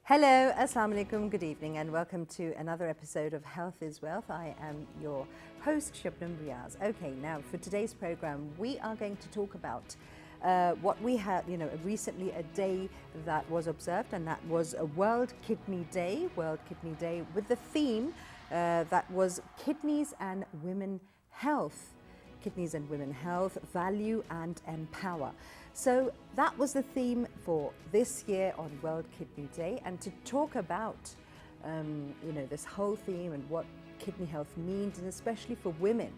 Hello, Assalamu alaikum, good evening, and welcome to another episode of Health is Wealth. I am your host, Shabnam Riaz. Okay, now for today's program, we are going to talk about what we had, recently a day that was observed, and that was a World Kidney Day with the theme that was Kidneys and Women Health. Kidneys and Women Health, Value and Empower. So that was the theme for this year on World Kidney Day. And to talk about, this whole theme and what kidney health means, and especially for women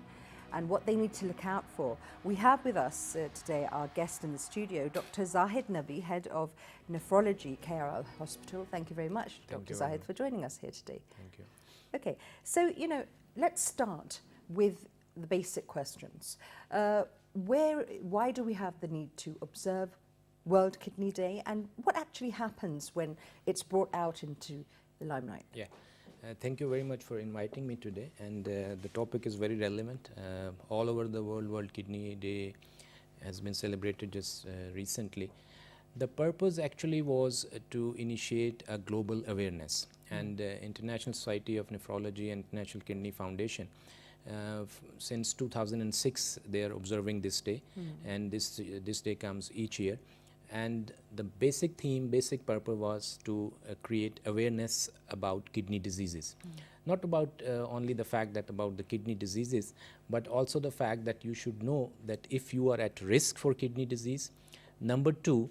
and what they need to look out for, we have with us today our guest in the studio, Dr. Zahid Nabi, Head of Nephrology, KRL Hospital. Thank you very much, Dr. Zahid, for joining us here today. Thank you. Okay, so, let's start with the basic questions. Why do we have the need to observe World Kidney Day, and what actually happens when it's brought out into the limelight? Yeah, thank you very much for inviting me today, and the topic is very relevant. All over the world, World Kidney Day has been celebrated just recently. The purpose actually was to initiate a global awareness, and International Society of Nephrology and International Kidney Foundation, since 2006 they are observing this day, and this day comes each year, and the basic purpose was to create awareness about kidney diseases. Not about only the fact that about the kidney diseases, but also the fact that you should know that if you are at risk for kidney disease. Number two,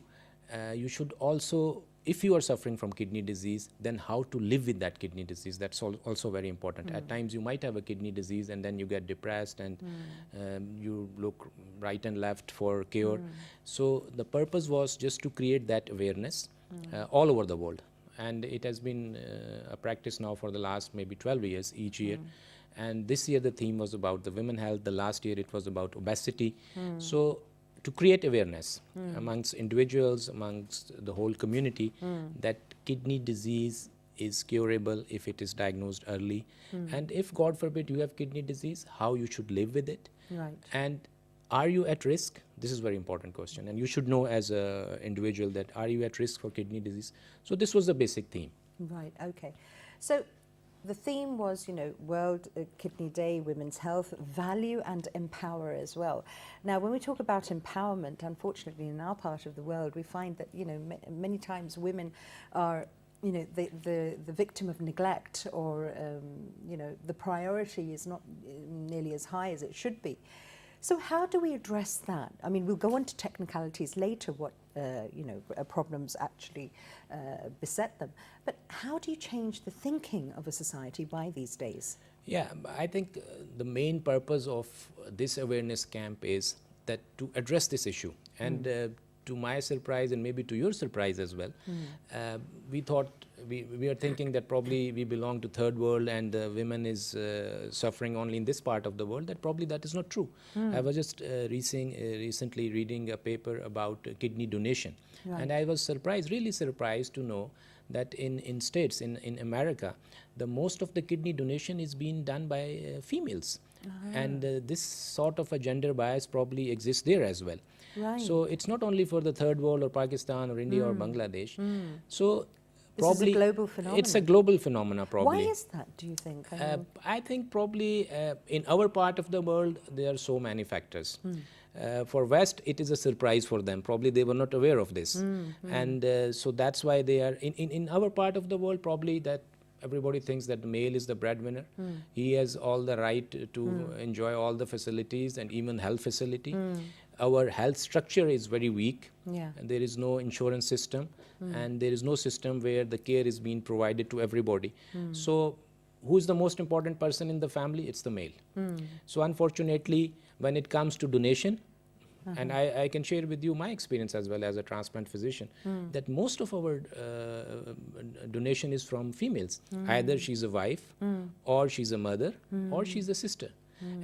you should also, if you are suffering from kidney disease, then how to live with that kidney disease. That's also very important. At times you might have a kidney disease and then you get depressed and you look right and left for cure. So the purpose was just to create that awareness all over the world. And it has been a practice now for the last maybe 12 years each year. And this year the theme was about the women health. The last year it was about obesity. So to create awareness amongst individuals, amongst the whole community, that kidney disease is curable if it is diagnosed early. And if, God forbid, you have kidney disease, how you should live with it. Right. And are you at risk? This is a very important question. And you should know as an individual that are you at risk for kidney disease? So this was the basic theme. Right, okay. So the theme was, World Kidney Day, Women's Health, Value and Empower as well. Now, when we talk about empowerment, unfortunately, in our part of the world, we find that, many times women are, the victim of neglect, or, the priority is not nearly as high as it should be. So how do we address that? I mean, we'll go on to technicalities later, what problems actually beset them. But how do you change the thinking of a society by these days? Yeah, I think the main purpose of this awareness camp is that to address this issue. And to my surprise, and maybe to your surprise as well, we thought, we are thinking that probably we belong to third world and women is suffering only in this part of the world. That probably that is not true. I was just recently reading a paper about kidney donation. Right. And I was really surprised to know that in states, in America, the most of the kidney donation is being done by females. And this sort of a gender bias probably exists there as well. Right. So it's not only for the third world or Pakistan or India or Bangladesh. So this is a global phenomenon. It's a global phenomenon probably. Why is that, do you think? I think probably in our part of the world there are so many factors. For West, it is a surprise for them. Probably they were not aware of this. And so that's why they are, in our part of the world, probably that everybody thinks that the male is the breadwinner. He has all the right to enjoy all the facilities and even health facility. Our health structure is very weak. Yeah. And there is no insurance system, and there is no system where the care is being provided to everybody. So who is the most important person in the family? It's the male. So unfortunately, when it comes to donation, and I can share with you my experience as well as a transplant physician, that most of our donation is from females. Either she's a wife, or she's a mother, or she's a sister.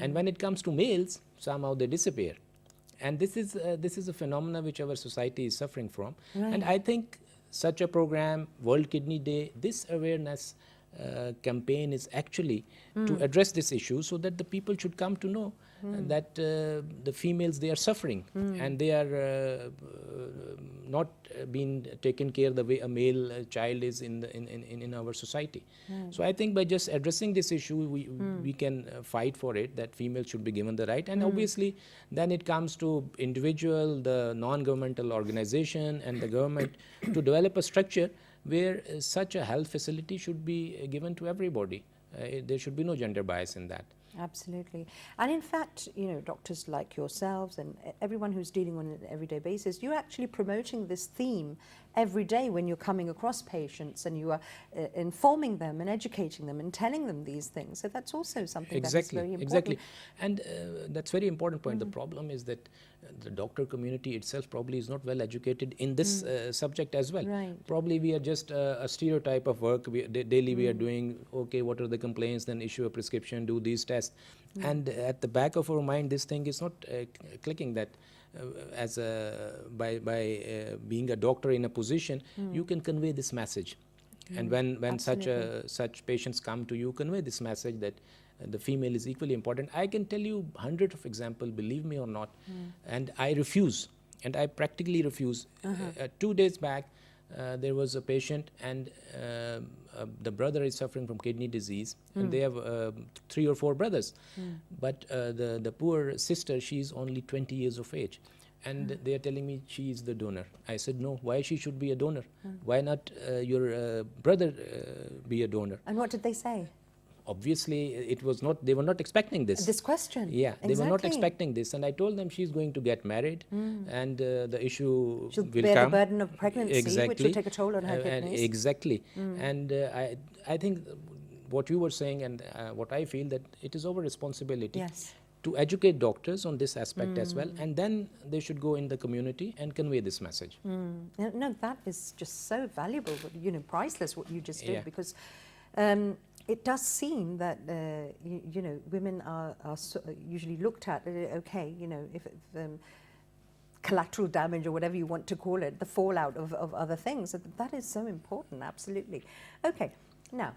And when it comes to males, somehow they disappear. And this is a phenomena which our society is suffering from. Right. And I think such a program, World Kidney Day, this awareness campaign is actually to address this issue, so that the people should come to know that the females, they are suffering and they are not being taken care the way a male child is in our society. So I think by just addressing this issue, we can fight for it, that females should be given the right. And obviously then it comes to individual, the non-governmental organization and the government to develop a structure where such a health facility should be given to everybody. There should be no gender bias in that. Absolutely. And in fact, you know, doctors like yourselves and everyone who's dealing on an everyday basis, you're actually promoting this theme every day when you're coming across patients, and you are informing them and educating them and telling them these things. So that's also something that is very important. Exactly. And that's very important point. The problem is that the doctor community itself probably is not well educated in this subject as well. Right. Probably we are just a stereotype of work. Daily we are doing, okay, what are the complaints, then issue a prescription, do these tests. And at the back of our mind, this thing is not clicking that by being a doctor in a position, you can convey this message. And when such patients come to you, convey this message that the female is equally important. I can tell you hundreds of examples, believe me or not, and I refuse, and I practically refuse. 2 days back, there was a patient, and the brother is suffering from kidney disease, and they have 3 or 4 brothers. But the poor sister, she's only 20 years of age. And they are telling me she is the donor. I said, no, why she should be a donor? Why not your brother be a donor? And what did they say? Obviously, it was not, they were not expecting this. This question? Yeah, exactly. They were not expecting this. And I told them she's going to get married, and the issue She'll will bear come. the burden of pregnancy, Exactly. which will take a toll on her And kidneys. exactly. And I think what you were saying, and what I feel, that it is our responsibility to educate doctors on this aspect as well, and then they should go in the community and convey this message. No, that is just so valuable, you know, priceless what you just did, because it does seem that you know, women are usually looked at, okay, you know, if collateral damage or whatever you want to call it, the fallout of other things. That is so important, absolutely. Okay, now,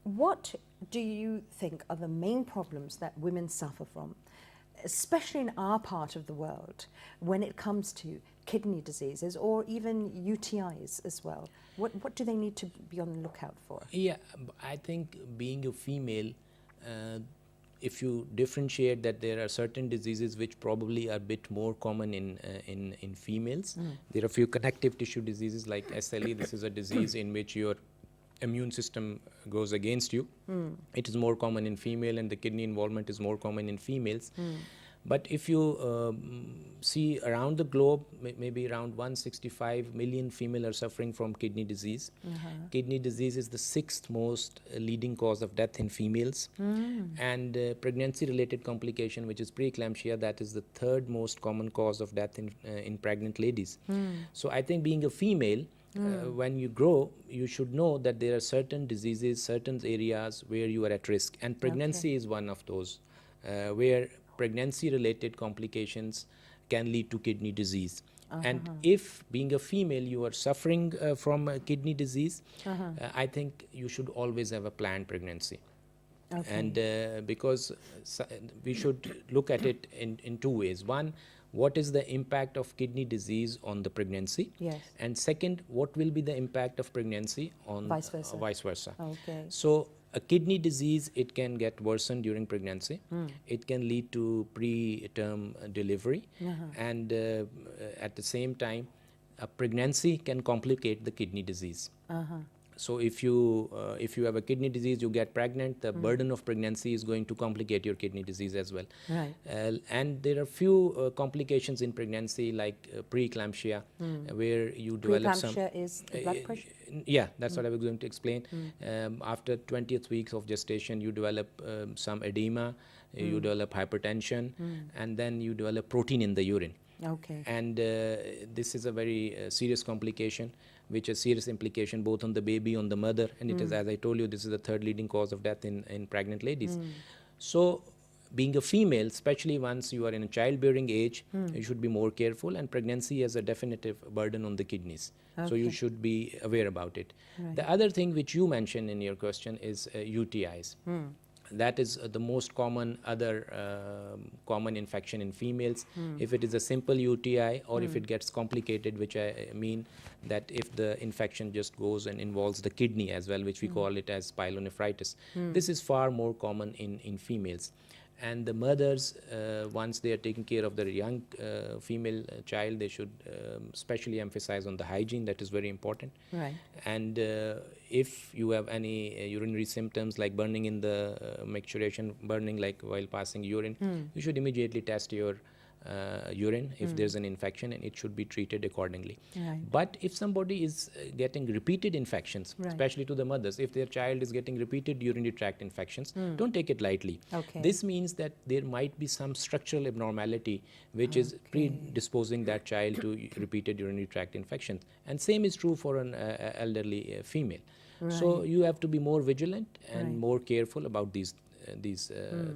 what do you think are the main problems that women suffer from, especially in our part of the world, when it comes to kidney diseases or even UTIs as well? What do they need to be on the lookout for? Yeah, I think being a female, if you differentiate that there are certain diseases which probably are a bit more common in females. There are a few connective tissue diseases like SLE. This is a disease in which your immune system goes against you. It is more common in female, and the kidney involvement is more common in females. But if you see around the globe, maybe around 165 million female are suffering from kidney disease. Kidney disease is the 6th most leading cause of death in females. And pregnancy-related complication, which is preeclampsia, that is the 3rd most common cause of death in pregnant ladies. So I think being a female, when you grow, you should know that there are certain diseases, certain areas where you are at risk. And pregnancy is one of those, where pregnancy-related complications can lead to kidney disease. And if, being a female, you are suffering from kidney disease, I think you should always have a planned pregnancy. And because we should look at it in 2 ways. One, what is the impact of kidney disease on the pregnancy? And second, what will be the impact of pregnancy on vice versa. So a kidney disease, it can get worsened during pregnancy. It can lead to preterm delivery. And at the same time, a pregnancy can complicate the kidney disease. So if you have a kidney disease, you get pregnant, the burden of pregnancy is going to complicate your kidney disease as well. And there are few complications in pregnancy, like preeclampsia, where you develop some... Preeclampsia is the blood pressure? Yeah, that's what I was going to explain. After 20th weeks of gestation, you develop some edema, you develop hypertension, and then you develop protein in the urine. And this is a very serious complication, which has serious implication both on the baby, on the mother, and it is, as I told you, this is the 3rd leading cause of death in pregnant ladies. So being a female, especially once you are in a childbearing age, you should be more careful, and pregnancy has a definitive burden on the kidneys. So you should be aware about it. The other thing which you mentioned in your question is UTIs. That is the most common other common infection in females. If it is a simple UTI or if it gets complicated, which I mean that if the infection just goes and involves the kidney as well, which we call it as pyelonephritis. This is far more common in females. And the mothers, once they are taking care of their young female child, they should especially emphasize on the hygiene. That is very important. Right. And if you have any urinary symptoms like burning in the micturition, burning like while passing urine, you should immediately test your urine if there's an infection, and it should be treated accordingly. Right. But if somebody is getting repeated infections, Right. especially to the mothers, if their child is getting repeated urinary tract infections, don't take it lightly. Okay. This means that there might be some structural abnormality which is predisposing that child to repeated urinary tract infections. And same is true for an elderly female. So you have to be more vigilant and more careful about these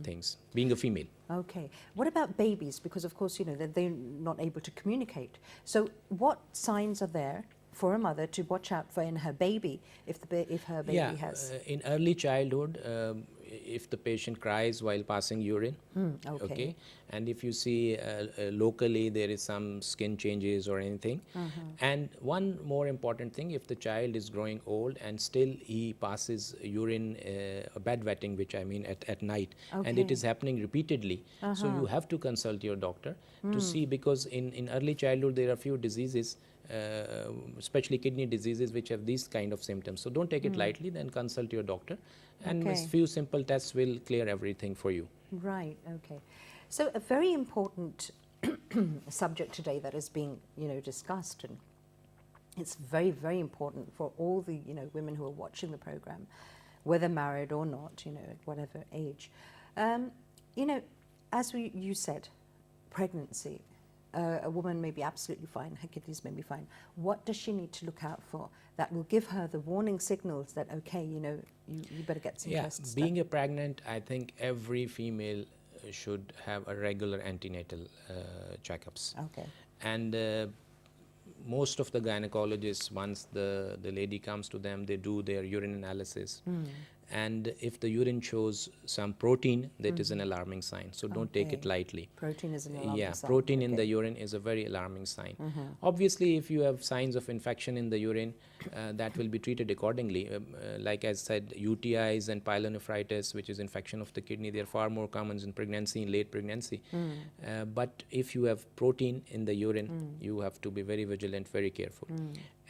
things, being a female. Okay. What about babies? Because of course, you know, they're not able to communicate. So what signs are there for a mother to watch out for in her baby if her baby has? In early childhood, if the patient cries while passing urine, Okay. and if you see locally there is some skin changes or anything, and one more important thing, if the child is growing old and still he passes urine bedwetting, which I mean at night, and it is happening repeatedly, so you have to consult your doctor to see, because in early childhood there are few diseases, especially kidney diseases, which have these kind of symptoms. So don't take it lightly, then consult your doctor, and a few simple tests will clear everything for you. Right. Okay. So a very important subject today that is being, you know, discussed, and it's very, very important for all the, you know, women who are watching the program, whether married or not, you know, at whatever age. You know, as you said, pregnancy. A woman may be absolutely fine, her kidneys may be fine. What does she need to look out for that will give her the warning signals that, okay, you know, you better get some tests done? Being a pregnant, I think every female should have a regular antenatal checkups. Okay. And most of the gynecologists, once the lady comes to them, they do their urine analysis. And if the urine shows some protein, that is an alarming sign. So don't take it lightly. Protein is an alarming sign. Protein in the urine is a very alarming sign. Obviously, if you have signs of infection in the urine, that will be treated accordingly. Like I said, UTIs and pyelonephritis, which is infection of the kidney, they are far more common in pregnancy, in late pregnancy. But if you have protein in the urine, you have to be very vigilant, very careful.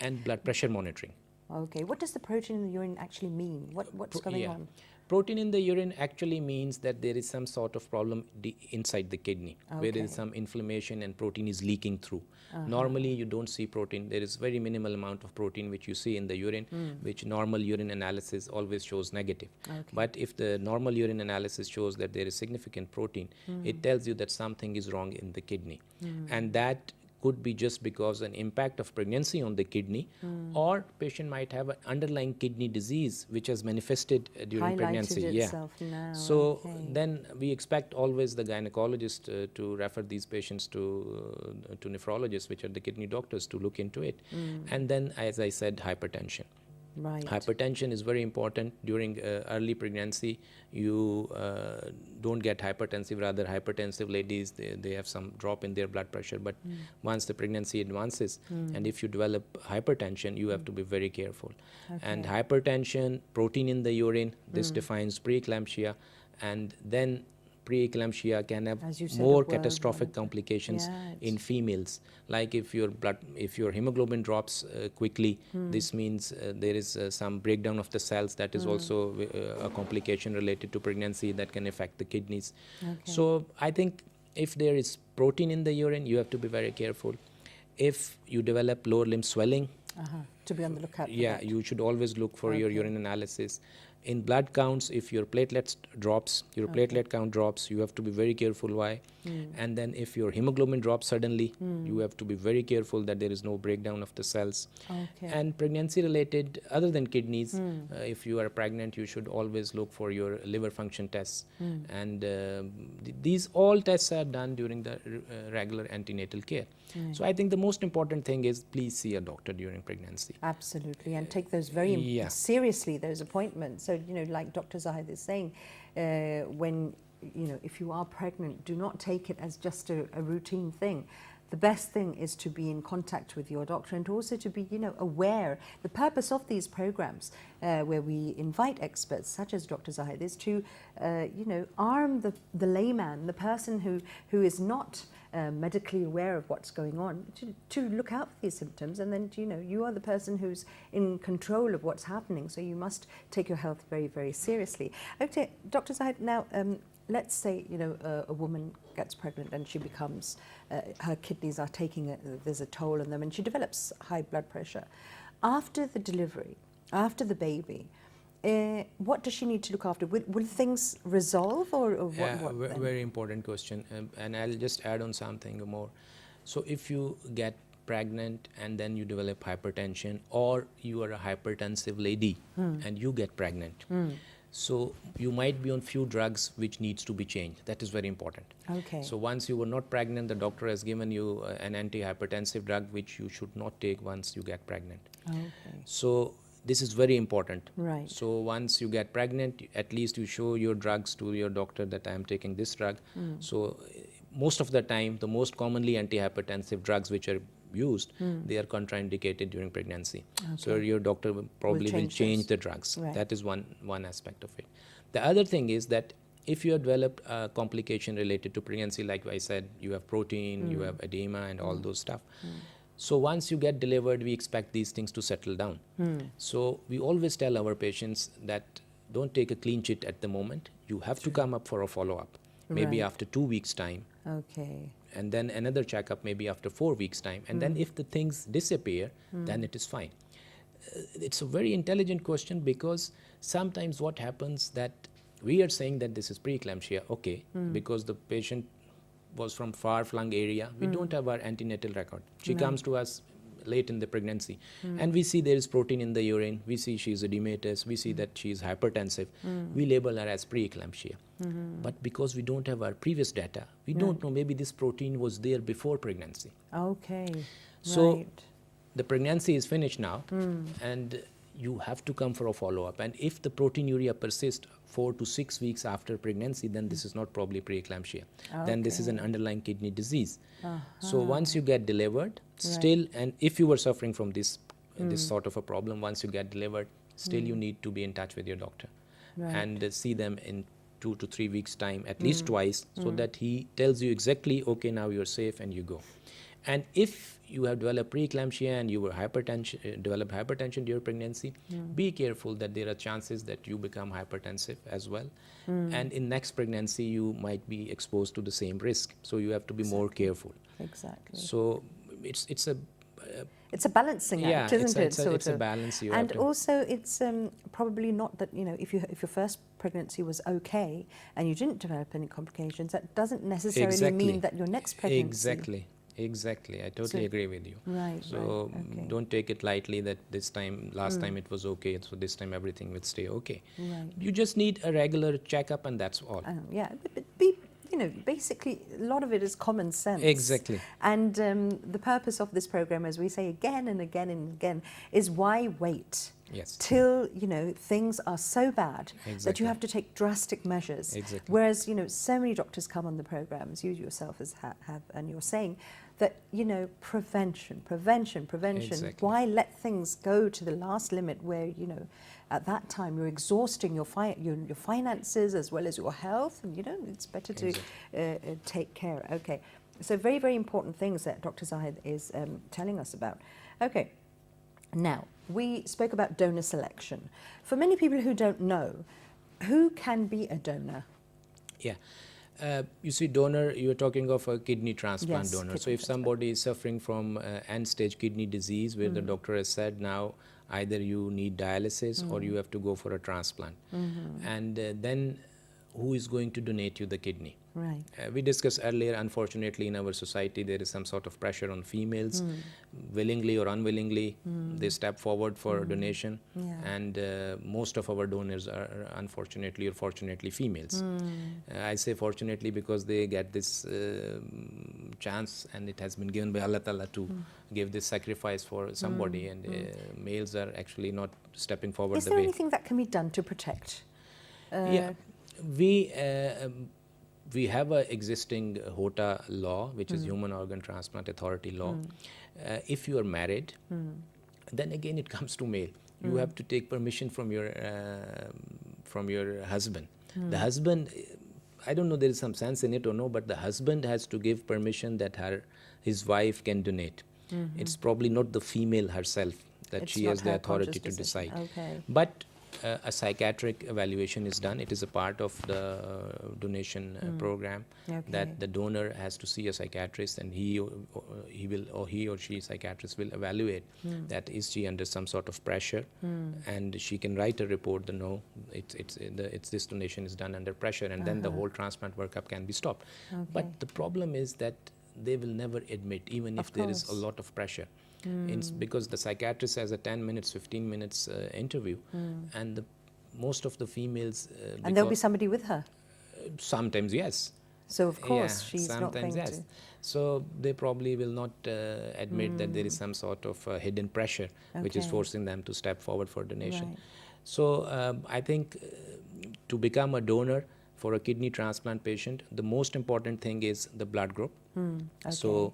And blood pressure monitoring. Okay. What does the protein in the urine actually mean? What's going on? Protein in the urine actually means that there is some sort of problem inside the kidney, where there is some inflammation and protein is leaking through. Normally, you don't see protein. There is very minimal amount of protein which you see in the urine, which normal urine analysis always shows negative. But if the normal urine analysis shows that there is significant protein, it tells you that something is wrong in the kidney. And that could be just because an impact of pregnancy on the kidney, or patient might have an underlying kidney disease which has manifested during pregnancy. So then we expect always the gynecologist to refer these patients to nephrologists, which are the kidney doctors, to look into it. And then, as I said, hypertension. Right. Hypertension is very important during early pregnancy. You don't get hypertensive, rather hypertensive ladies, they have some drop in their blood pressure. But once the pregnancy advances, and if you develop hypertension, you have to be very careful. And hypertension, protein in the urine, this defines preeclampsia, and then preeclampsia can have more catastrophic complications in females. Like if your hemoglobin drops quickly, this means there is some breakdown of the cells. That is also a complication related to pregnancy that can affect the kidneys. So I think if there is protein in the urine, you have to be very careful. If you develop lower limb swelling, to be on the lookout for that. you should always look for your urine analysis. In blood counts, if your platelet count drops, you have to be very careful why. And then if your hemoglobin drops suddenly, you have to be very careful that there is no breakdown of the cells. And pregnancy related, other than kidneys, if you are pregnant, you should always look for your liver function tests. And these all tests are done during the regular antenatal care. So I think the most important thing is please see a doctor during pregnancy. Absolutely, and take those very seriously, those appointments. So, you know, like Dr. Zahid is saying, when, if you are pregnant, do not take it as just a routine thing. The best thing is to be in contact with your doctor and also to be, aware. The purpose of these programs where we invite experts such as Dr. Zahid is to, arm the layman, the person who is not medically aware of what's going on, to look out for these symptoms. And then, you are the person who's in control of what's happening. So you must take your health very, very seriously. Okay, Dr. Zahid, now, let's say, a woman gets pregnant and she becomes, her kidneys are taking, there's a toll on them, and she develops high blood pressure. After the delivery, after the baby, what does she need to look after? Will things resolve or what very important question. And I'll just add on something more. So if you get pregnant and then you develop hypertension, or you are a hypertensive lady and you get pregnant, so you might be on few drugs which needs to be changed. That is very important. Okay. So once you were not pregnant, the doctor has given you an antihypertensive drug which you should not take once you get pregnant. Okay. So this is very important. Right. So once you get pregnant, at least you show your drugs to your doctor that I am taking this drug. So most of the time, the most commonly antihypertensive drugs which are used, they are contraindicated during pregnancy. Okay. So your doctor probably will change the drugs. Right. That is one aspect of it. The other thing is that if you have developed a complication related to pregnancy, like I said, you have protein, you have edema and all those stuff. So once you get delivered, we expect these things to settle down. So we always tell our patients that don't take a clean chit at the moment. You have to come up for a follow-up, maybe after 2 weeks' time. Okay. And then another checkup maybe after 4 weeks' time. And then if the things disappear, then it is fine. It's a very intelligent question, because sometimes what happens that we are saying that this is preeclampsia, okay, because the patient was from far-flung area. We don't have our antenatal record. She comes to us late in the pregnancy, and we see there is protein in the urine, we see she is edematous, we see that she is hypertensive, we label her as preeclampsia. But because we don't have our previous data, we don't know, maybe this protein was there before pregnancy. Okay. So the pregnancy is finished now, and you have to come for a follow-up. And if the proteinuria persists 4 to 6 weeks after pregnancy, then this is not probably preeclampsia. Then this is an underlying kidney disease. So once you get delivered, still, and if you were suffering from this sort of a problem, once you get delivered, still you need to be in touch with your doctor and see them in 2 to 3 weeks time, at least twice, so that he tells you exactly, okay, now you're safe, and you go. And if you have developed preeclampsia and you were develop hypertension during pregnancy, be careful that there are chances that you become hypertensive as well. And in next pregnancy, you might be exposed to the same risk. So you have to be more careful. Exactly. So it's a balancing act, isn't it? It's a balance you and have to. Also, it's probably not that, if your first pregnancy was okay and you didn't develop any complications, that doesn't necessarily mean that your next pregnancy. Exactly. I totally agree with you. Right. So don't take it lightly that last time it was okay, so this time everything will stay okay. Right. You just need a regular checkup, and that's all. But basically, a lot of it is common sense. Exactly. And the purpose of this program, as we say again and again and again, is why wait? Yes. Till, things are so bad that you have to take drastic measures. Exactly. Whereas, so many doctors come on the programs, you yourself have, and you're saying that, prevention. Exactly. Why let things go to the last limit where, at that time you're exhausting your finances as well as your health, and, it's better to take care. Okay. So very, very important things that Dr. Zahid is telling us about. Okay. Now, we spoke about donor selection. For many people who don't know, who can be a donor? Yeah. You see, donor, you're talking of a kidney transplant donor. So if somebody is suffering from end-stage kidney disease where the doctor has said now either you need dialysis or you have to go for a transplant. And then who is going to donate you the kidney? Right. We discussed earlier, unfortunately, in our society, there is some sort of pressure on females, willingly or unwillingly, they step forward for donation. And most of our donors are unfortunately or fortunately females. I say fortunately because they get this chance, and it has been given by Allah Ta'ala to give this sacrifice for somebody, and males are actually not stepping forward Is the there way. anything that can be done to protect? We have a existing HOTA law, which is Human Organ Transplant Authority law. If you are married, then again it comes to male. You have to take permission from your husband. The husband, I don't know there is some sense in it or no, but the husband has to give permission that his wife can donate. It's probably not the female herself that It's she not has the her authority conscious to decision. decide. Okay. But a psychiatric evaluation is done. It is a part of the donation program that the donor has to see a psychiatrist, and he or she psychiatrist will evaluate that is she under some sort of pressure, and she can write a report that no, it's this donation is done under pressure, and then the whole transplant workup can be stopped. But the problem is that they will never admit, even if there is a lot of pressure. Because the psychiatrist has a 10 minutes, 15 minutes interview, and most of the females... and there'll be somebody with her? Sometimes, yes. So, of course, she's not sometimes, going yes. to... So, they probably will not admit that there is some sort of hidden pressure which is forcing them to step forward for donation. Right. So, I think to become a donor for a kidney transplant patient, the most important thing is the blood group. So,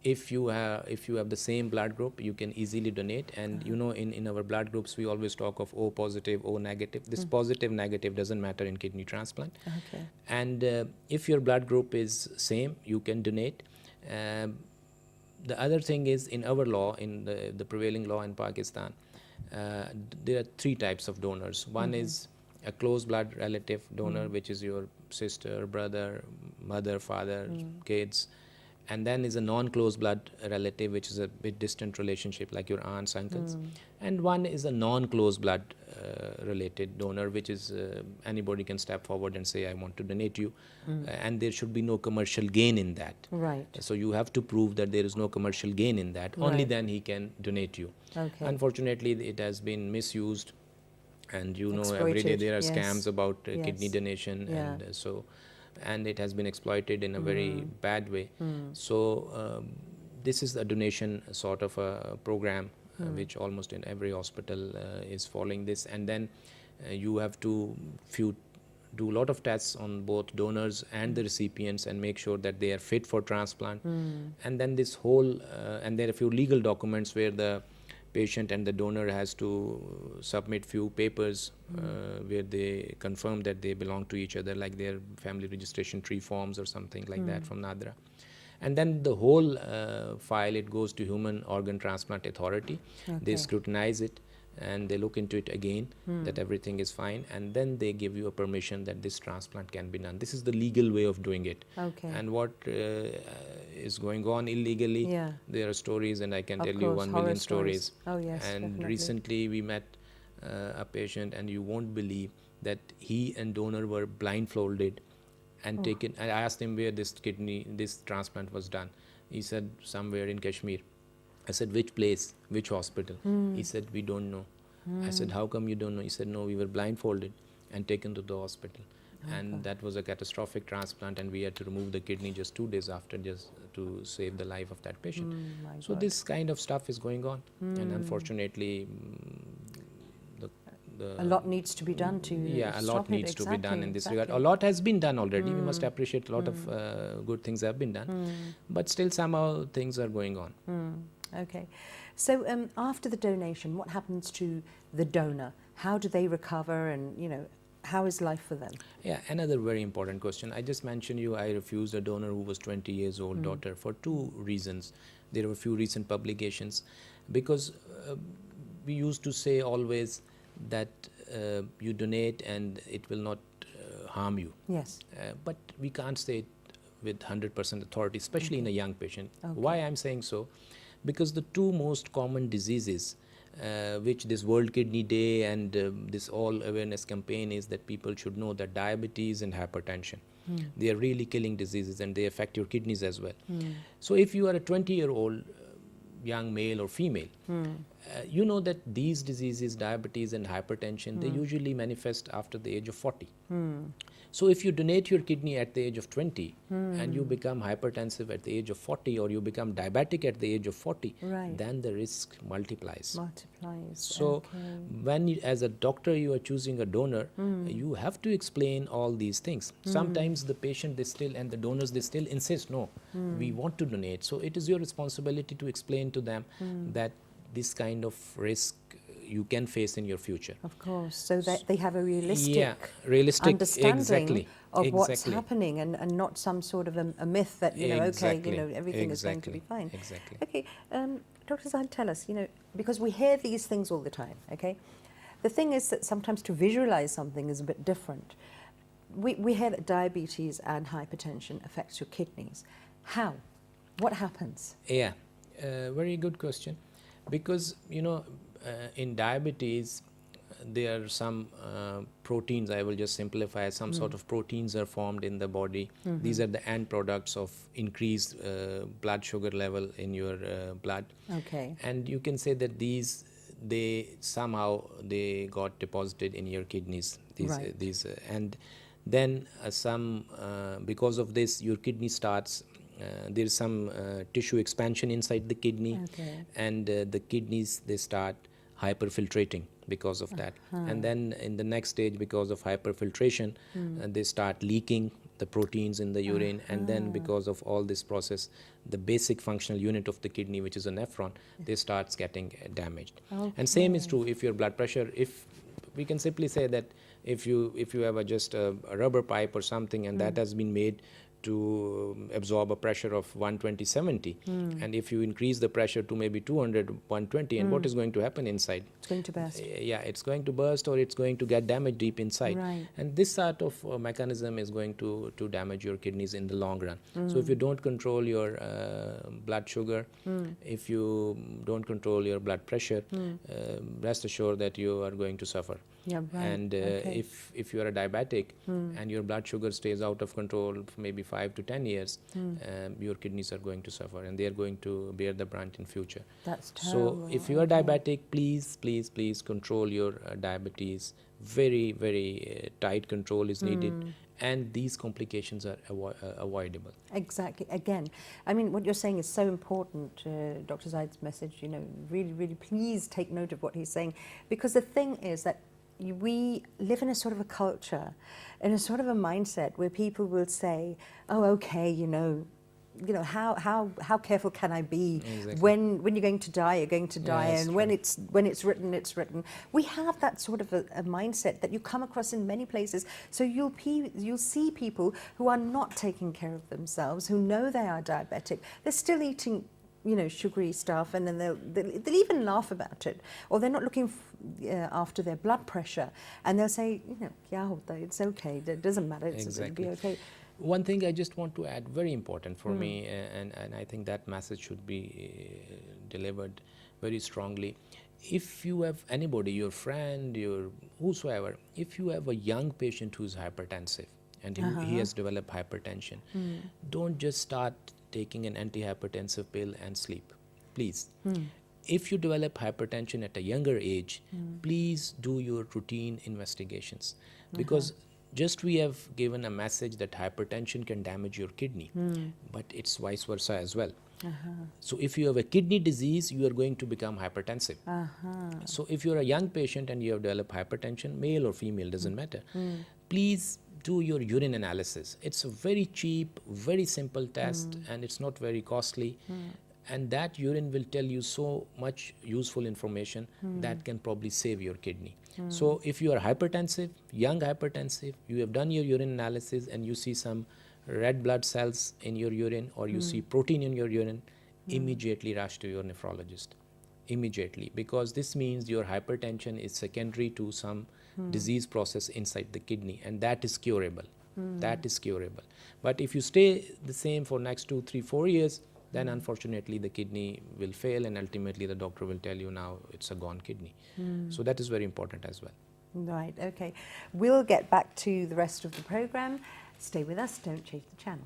if you have the same blood group, you can easily donate. And you know, in our blood groups, we always talk of O positive, O negative. This positive, negative doesn't matter in kidney transplant. Okay. And if your blood group is same, you can donate. The other thing is, in our law, in the prevailing law in Pakistan, there are 3 types of donors. One is a close blood relative donor, which is your sister, brother, mother, father, kids. And then is a non-close blood relative, which is a bit distant relationship, like your aunts, uncles. And one is a non-close blood related donor, which is anybody can step forward and say, I want to donate you. And there should be no commercial gain in that. Right. So you have to prove that there is no commercial gain in that. Only then he can donate you. Okay. Unfortunately, it has been misused. And you know, every day there are scams about kidney donation. And it has been exploited in a very bad way. So this is a donation sort of a program which almost in every hospital is following this. And then you have to do a lot of tests on both donors and the recipients and make sure that they are fit for transplant. And then this whole and there are a few legal documents where the patient and the donor has to submit few papers where they confirm that they belong to each other, like their family registration tree forms or something like that from NADRA. And then the whole file, it goes to Human Organ Transplant Authority. They scrutinize it and they look into it again, that everything is fine, and then they give you a permission that this transplant can be done. This is the legal way of doing it. And what is going on illegally, there are stories, and I can tell you 1 million stories. Oh yes, and definitely. Recently we met a patient, and you won't believe that he and donor were blindfolded and taken. I asked him where this transplant was done. He said somewhere in Kashmir. I said, which place, which hospital? He said, we don't know. I said, how come you don't know? He said, no, we were blindfolded and taken to the hospital. And that was a catastrophic transplant, and we had to remove the kidney just 2 days after, just to save the life of that patient. So this kind of stuff is going on, and unfortunately a lot needs to be done to a lot needs to be done in this regard. A Exactly. lot has been done already. We must appreciate a lot of good things have been done, but still somehow things are going on. Okay. So after the donation, what happens to the donor? How do they recover, and how is life for them? Yeah, another very important question. I just mentioned you, I refused a donor who was 20 years old daughter for 2 reasons. There were a few recent publications, because we used to say always that you donate and it will not harm you. Yes. But we can't say it with 100% authority, especially in a young patient. Why I'm saying so? Because the 2 most common diseases which this World Kidney Day and this all awareness campaign is that people should know, that diabetes and hypertension, they are really killing diseases, and they affect your kidneys as well. So if you are a 20-year-old young male or female, you know that these diseases, diabetes and hypertension, they usually manifest after the age of 40. So if you donate your kidney at the age of 20 and you become hypertensive at the age of 40, or you become diabetic at the age of 40, Right. then the risk multiplies. So Okay. when you, as a doctor, you are choosing a donor, you have to explain all these things. Sometimes the patient, they still, and the donors, they still insist, no, we want to donate. So it is your responsibility to explain to them that this kind of risk you can face in your future. Of course, so that they have a realistic, realistic understanding of what's exactly. happening, and not some sort of a myth that, Exactly. okay, everything is going to be fine. Exactly. Okay, Dr. Zaid, tell us, because we hear these things all the time, okay? The thing is that sometimes to visualize something is a bit different. We hear that diabetes and hypertension affects your kidneys. How? What happens? Yeah, very good question. Because, in diabetes, there are some proteins, I will just simplify, some sort of proteins are formed in the body. These are the end products of increased blood sugar level in your blood. Okay. And you can say that they somehow got deposited in your kidneys. Right. And then because of this, your kidney starts, there is some tissue expansion inside the kidney, Okay. and the kidneys, they start hyperfiltrating because of that. And then in the next stage, because of hyperfiltration, they start leaking the proteins in the urine, and then because of all this process, the basic functional unit of the kidney, which is a nephron, they starts getting damaged. And same is true if your blood pressure, if we can simply say that if you have just a rubber pipe or something, and that has been made to absorb a pressure of 120/70, and if you increase the pressure to maybe 200/120, and what is going to happen inside? It's going to burst. Yeah, it's going to burst, or it's going to get damaged deep inside. Right. And this sort of mechanism is going to damage your kidneys in the long run. So if you don't control your blood sugar, if you don't control your blood pressure, rest assured that you are going to suffer. Yeah, right. And Okay. if you are a diabetic and your blood sugar stays out of control for maybe 5 to 10 years, your kidneys are going to suffer, and they are going to bear the brunt in future. That's terrible. So if you are diabetic, please control your diabetes. Very, very tight control is needed, and these complications are avoidable. Exactly. Again, I mean, what you're saying is so important, Dr. Zaid's message, really, really please take note of what he's saying, because the thing is that we live in a sort of a culture, in a sort of a mindset where people will say, oh, okay, how careful can I be? Exactly. When you're going to die, you're going to die, Yeah, and when it's written, it's written. We have that sort of a mindset that you come across in many places. So you'll see people who are not taking care of themselves, who know they are diabetic. They're still eating sugary stuff, and then they'll even laugh about it, or they're not looking after their blood pressure, and they'll say, yeah, it's okay, it doesn't matter, it'll be okay. One thing I just want to add, very important for me, and I think that message should be delivered very strongly. If you have anybody, your friend, your whosoever, if you have a young patient who's hypertensive and he has developed hypertension, don't just start taking an antihypertensive pill and sleep, please. If you develop hypertension at a younger age, please do your routine investigations, because just we have given a message that hypertension can damage your kidney, but it's vice versa as well. So if you have a kidney disease, you are going to become hypertensive. So if you're a young patient and you have developed hypertension, male or female, doesn't matter, please do your urine analysis. It's a very cheap, very simple test, and it's not very costly. And that urine will tell you so much useful information that can probably save your kidney. So if you are hypertensive, young hypertensive, you have done your urine analysis and you see some red blood cells in your urine, or you see protein in your urine, immediately rush to your nephrologist. Immediately, because this means your hypertension is secondary to some disease process inside the kidney, and that is curable. That is curable. But if you stay the same for next 2, 3, 4 years, then unfortunately the kidney will fail, and ultimately the doctor will tell you now it's a gone kidney. So that is very important as well. Right, okay. We'll get back to the rest of the program. Stay with us, don't change the channel.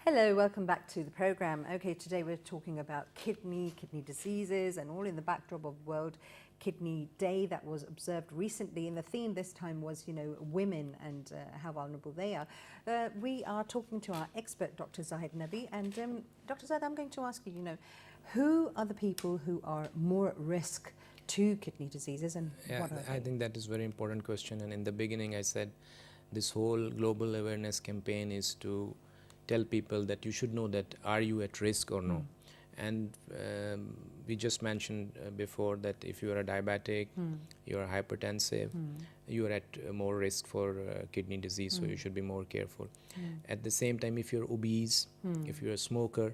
Hello, welcome back to the program. Okay, today we're talking about kidney diseases, and all in the backdrop of World Kidney Day that was observed recently. And the theme this time was, women and how vulnerable they are. We are talking to our expert, Dr. Zahid Nabi. And Dr. Zahid, I'm going to ask you, who are the people who are more at risk to kidney diseases, and what are they? I think that is a very important question. And in the beginning, I said this whole global awareness campaign is to tell people that you should know that are you at risk or no. And we just mentioned before that if you are a diabetic, you are hypertensive, you are at more risk for kidney disease, so you should be more careful. At the same time, if you're obese, if you're a smoker,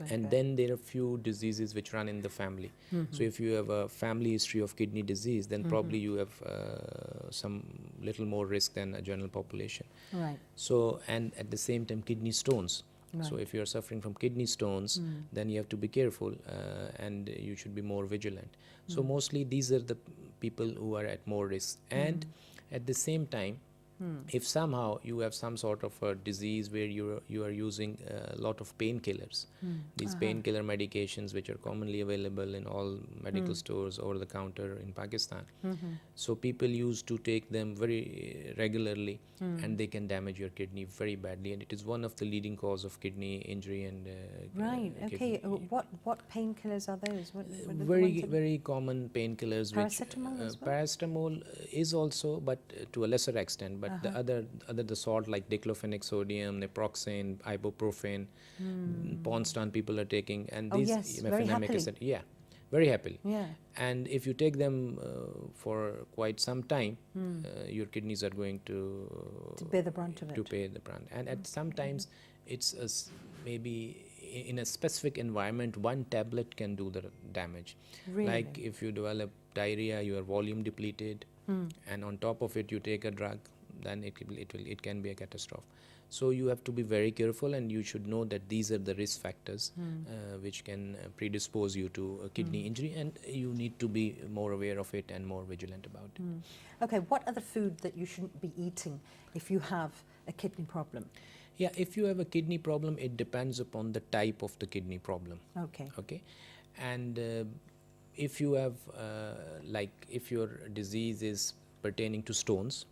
and then there are few diseases which run in the family. So if you have a family history of kidney disease, then probably you have some little more risk than a general population. Right. So, and at the same time, kidney stones. Right. So if you are suffering from kidney stones, then you have to be careful and you should be more vigilant. So mostly these are the people who are at more risk. And at the same time, if somehow you have some sort of a disease where you are using a lot of painkillers, these painkiller medications which are commonly available in all medical stores over the counter in Pakistan. So people used to take them very regularly, and they can damage your kidney very badly, and it is one of the leading cause of kidney injury and Right. Okay. What painkillers are those? What are the very ones that- very common painkillers. Paracetamol as well? Paracetamol is also, but to a lesser extent. But the other the salt like diclofenac sodium, naproxen, ibuprofen, Ponstan people are taking, and Oh, these yes, very mefenamic happily. acid, very happily. Yeah. And if you take them for quite some time, your kidneys are going to bear the brunt of it. to pay the brunt. And at sometimes it's maybe in a specific environment, one tablet can do the damage. Really? Like if you develop diarrhea, you are volume depleted, and on top of it you take a drug, then it can be a catastrophe. So you have to be very careful, and you should know that these are the risk factors which can predispose you to a kidney injury, and you need to be more aware of it and more vigilant about it. Okay. What are the food that you shouldn't be eating if you have a kidney problem? Yeah, if you have a kidney problem, it depends upon the type of the kidney problem. Okay. And if you have if your disease is pertaining to stones,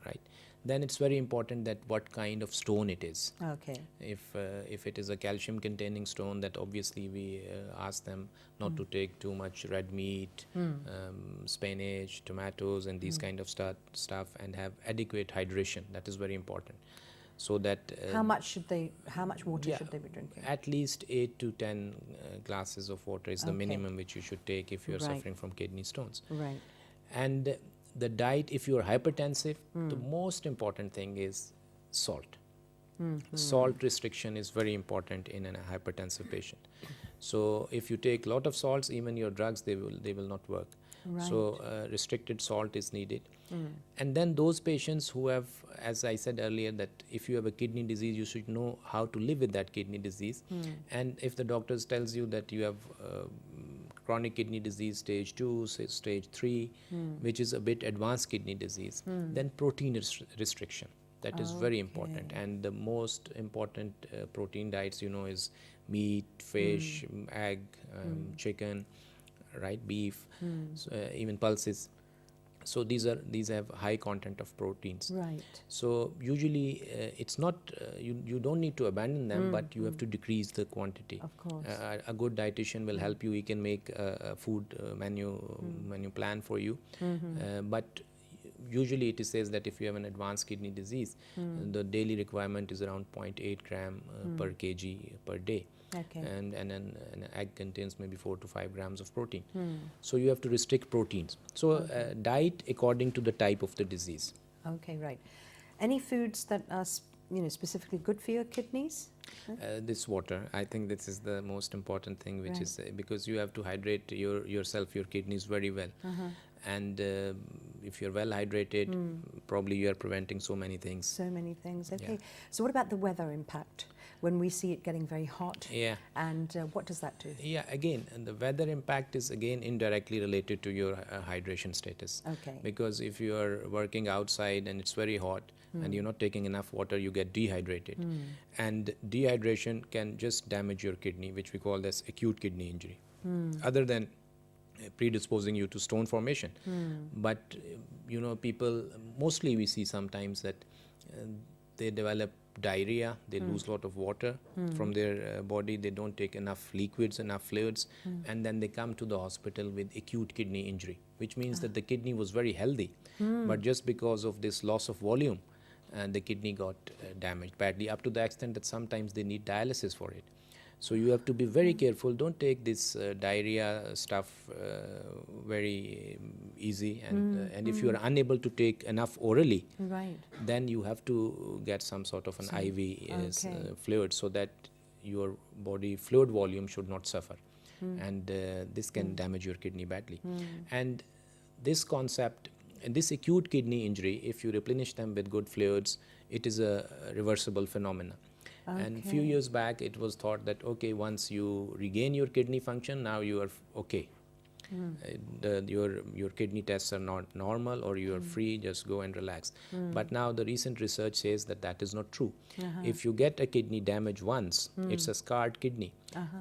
right, then it's very important that what kind of stone it is. Okay. If it is a calcium containing stone, that obviously we ask them not to take too much red meat, spinach, tomatoes, and these kind of stuff, and have adequate hydration. That is very important. So that How much water should they be drinking? at least 8 to 10 glasses of water is the minimum which you should take if you are suffering from kidney stones. Right. And the diet, if you are hypertensive, the most important thing is salt. Salt restriction is very important in a hypertensive patient. So if you take a lot of salts, even your drugs, they will not work. Right. So restricted salt is needed. And then those patients who have, as I said earlier, that if you have a kidney disease, you should know how to live with that kidney disease. And if the doctors tells you that you have chronic kidney disease stage 2, stage 3, which is a bit advanced kidney disease, then protein restriction. That is very important. And the most important protein diets, is meat, fish, egg, chicken, right, beef, so, even pulses. So these have high content of proteins. Right. So usually it's not you don't need to abandon them, but you have to decrease the quantity. Of course. A good dietitian will help you. He can make a food menu plan for you. But usually it says that if you have an advanced kidney disease, the daily requirement is around 0.8 gram per kg per day. Okay. And an egg contains maybe 4 to 5 grams of protein. So you have to restrict proteins. So diet according to the type of the disease. Okay, right. Any foods that are specifically good for your kidneys? This water, I think this is the most important thing, which is because you have to hydrate yourself, your kidneys very well. And if you're well hydrated, probably you are preventing so many things. So many things. Okay. So what about the weather impact? when we see it getting very hot. Yeah. And what does that do? Yeah, again, and the weather impact is again indirectly related to your hydration status. Okay. Because if you are working outside and it's very hot and you're not taking enough water, you get dehydrated. And dehydration can just damage your kidney, which we call as acute kidney injury, other than predisposing you to stone formation. But people, mostly we see sometimes that they develop diarrhea, they lose a lot of water from their body, they don't take enough liquids, enough fluids, and then they come to the hospital with acute kidney injury, which means that the kidney was very healthy, but just because of this loss of volume, the kidney got damaged badly, up to the extent that sometimes they need dialysis for it. So you have to be very careful. Don't take this diarrhea stuff very easy. And if you are unable to take enough orally, then you have to get some sort of an IV fluid, so that your body fluid volume should not suffer. And this can damage your kidney badly. And this concept, this acute kidney injury, if you replenish them with good fluids, it is a reversible phenomenon. And few years back, it was thought that, okay, once you regain your kidney function, now you are okay. Your kidney tests are not normal, or you are free, just go and relax. But now the recent research says that that is not true. If you get a kidney damage once, it's a scarred kidney.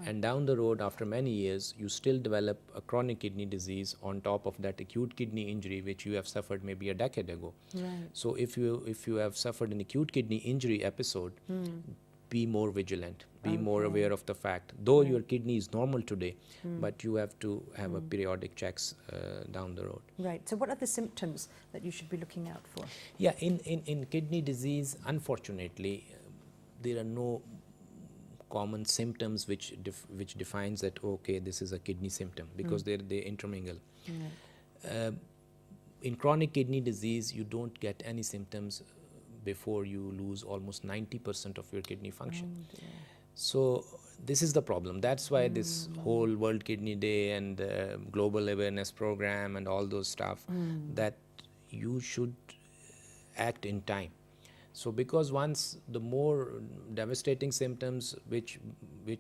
And down the road, after many years, you still develop a chronic kidney disease on top of that acute kidney injury, which you have suffered maybe a decade ago. So if you have suffered an acute kidney injury episode, be more vigilant, be more aware of the fact, though your kidney is normal today, but you have to have a periodic checks down the road. Right. So what are the symptoms that you should be looking out for? Yeah, in kidney disease, unfortunately, there are no common symptoms which defines that, okay, this is a kidney symptom, because they intermingle. In chronic kidney disease, you don't get any symptoms before you lose almost 90% of your kidney function. So this is the problem. That's why this whole World Kidney Day and global awareness program and all those stuff, that you should act in time. So because once the more devastating symptoms which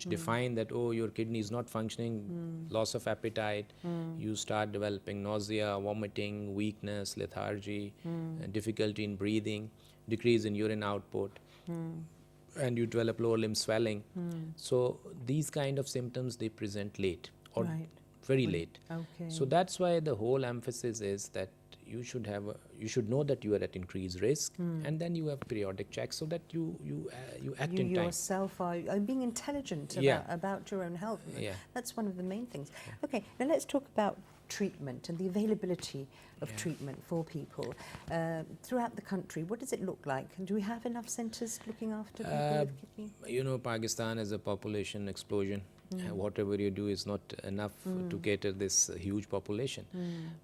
define that, oh, your kidney is not functioning, loss of appetite, you start developing nausea, vomiting, weakness, lethargy, difficulty in breathing, decrease in urine output, and you develop lower limb swelling. So these kind of symptoms, they present late or very late. So that's why the whole emphasis is that you should know that you are at increased risk, and then you have periodic checks so that you act in time. You yourself are being intelligent about your own health. That's one of the main things. Okay, now let's talk about treatment and the availability of treatment for people throughout the country. What does it look like? And do we have enough centres looking after people with kidney? Pakistan has a population explosion. Whatever you do is not enough to cater this huge population.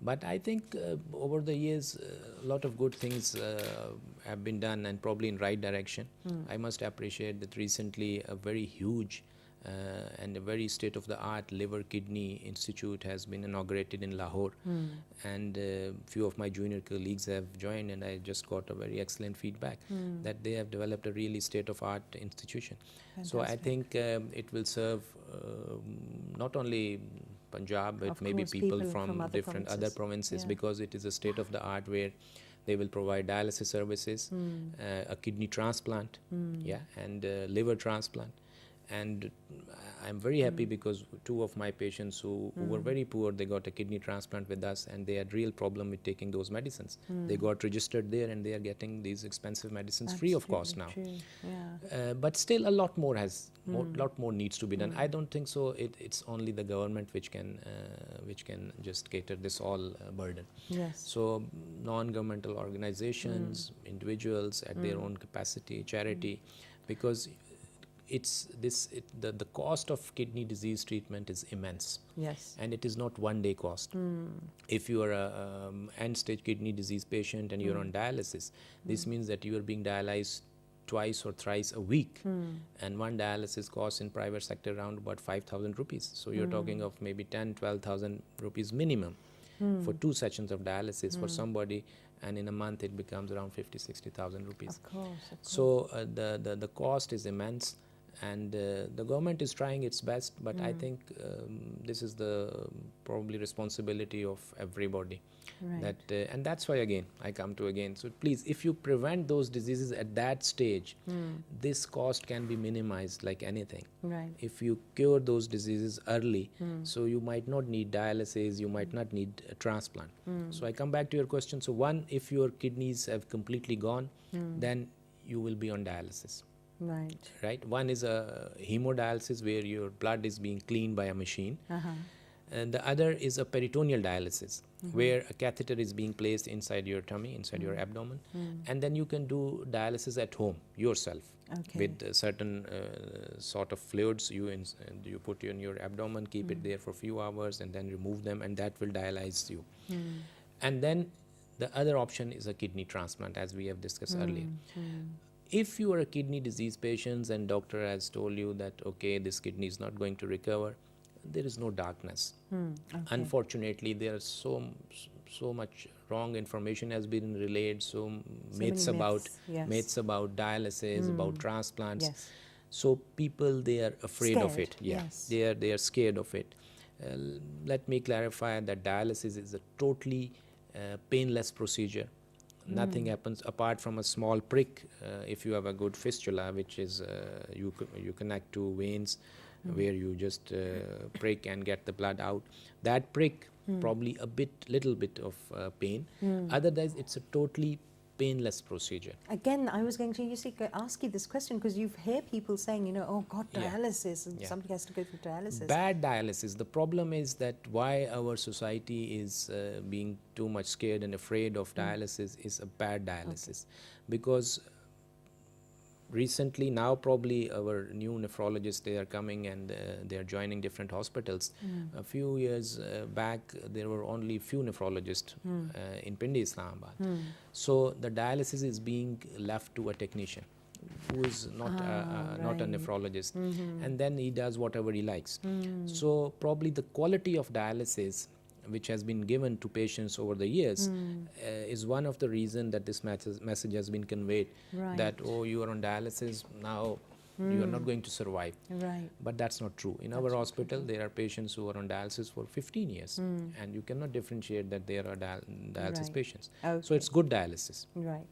But I think over the years, a lot of good things have been done, and probably in right direction. I must appreciate that recently a very huge and a very state-of-the-art liver kidney institute has been inaugurated in Lahore, and few of my junior colleagues have joined, and I just got a very excellent feedback that they have developed a really state-of-art institution. Fantastic. So I think it will serve not only Punjab, but maybe people from different other provinces, because it is a state-of-the-art where they will provide dialysis services, a kidney transplant, and liver transplant. And I'm very happy because two of my patients who were very poor, they got a kidney transplant with us, and they had real problem with taking those medicines. They got registered there, and they are getting these expensive medicines free of cost now. But still a lot more lot more needs to be done. I don't think so. It's only the government which can just cater this all burden. So non-governmental organizations, individuals at their own capacity, charity, because the cost of kidney disease treatment is immense. And it is not one-day cost. If you are a end-stage kidney disease patient and you're on dialysis, this means that you are being dialyzed twice or thrice a week, and one dialysis costs in private sector around about 5,000 rupees. So you're talking of maybe 12,000 rupees minimum for 2 sessions of dialysis for somebody, and in a month it becomes around 50,000-60,000 rupees. Of course. So the cost is immense. And the government is trying its best, but I think this is the probably responsibility of everybody. Right. And that's why again I come to again. So please, if you prevent those diseases at that stage, this cost can be minimized like anything. Right. If you cure those diseases early, so you might not need dialysis, you might not need a transplant. So I come back to your question. So one, if your kidneys have completely gone, then you will be on dialysis. Right. Right. One is a hemodialysis where your blood is being cleaned by a machine. And the other is a peritoneal dialysis where a catheter is being placed inside your tummy, inside your abdomen, and then you can do dialysis at home yourself. Okay. With certain sort of fluids you put in your abdomen, keep it there for a few hours, and then remove them, and that will dialyze you. And then the other option is a kidney transplant, as we have discussed earlier. If you are a kidney disease patient and doctor has told you that okay, this kidney is not going to recover, there is no darkness. Okay. Unfortunately, there is so much wrong information has been relayed, myths about dialysis, about transplants. Yes. So people, they are afraid of Scared. it. Yeah, Yes. they are scared of it. Let me clarify that dialysis is a totally painless procedure. Nothing happens apart from a small prick. If you have a good fistula, which is you connect to veins where you just prick and get the blood out. That prick, probably little bit of pain. Otherwise, it's a totally painless procedure. Again, I was going to ask you this question because you hear people saying, oh God, dialysis, and somebody has to go through dialysis. Bad dialysis. The problem is that why our society is being too much scared and afraid of dialysis is a bad dialysis. Because recently, now probably our new nephrologists, they are coming and they are joining different hospitals. A few years back, there were only few nephrologists in Pindi, Islamabad. So the dialysis is being left to a technician who is not a nephrologist, and then he does whatever he likes. So probably the quality of dialysis which has been given to patients over the years is one of the reasons that this message has been conveyed, that you are on dialysis now, you are not going to survive. Right. But that's not true. In our hospital, there are patients who are on dialysis for 15 years, and you cannot differentiate that they are dialysis patients. Okay. So it's good dialysis. Right.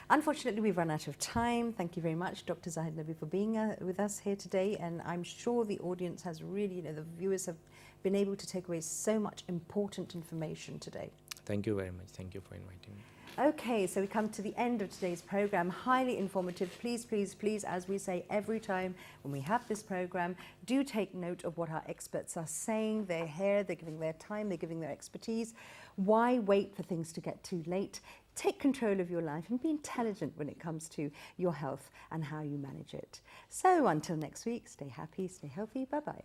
Unfortunately, we've run out of time. Thank you very much, Dr. HZW, for being with us here today. And I'm sure the audience has really, the viewers have been able to take away so much important information today. Thank you very much. Thank you for inviting me. Okay, so we come to the end of today's program. Highly informative. Please, please, please, as we say every time when we have this program, do take note of what our experts are saying. They're here, they're giving their time, they're giving their expertise. Why wait for things to get too late? Take control of your life and be intelligent when it comes to your health and how you manage it. So until next week, stay happy, stay healthy. Bye-bye.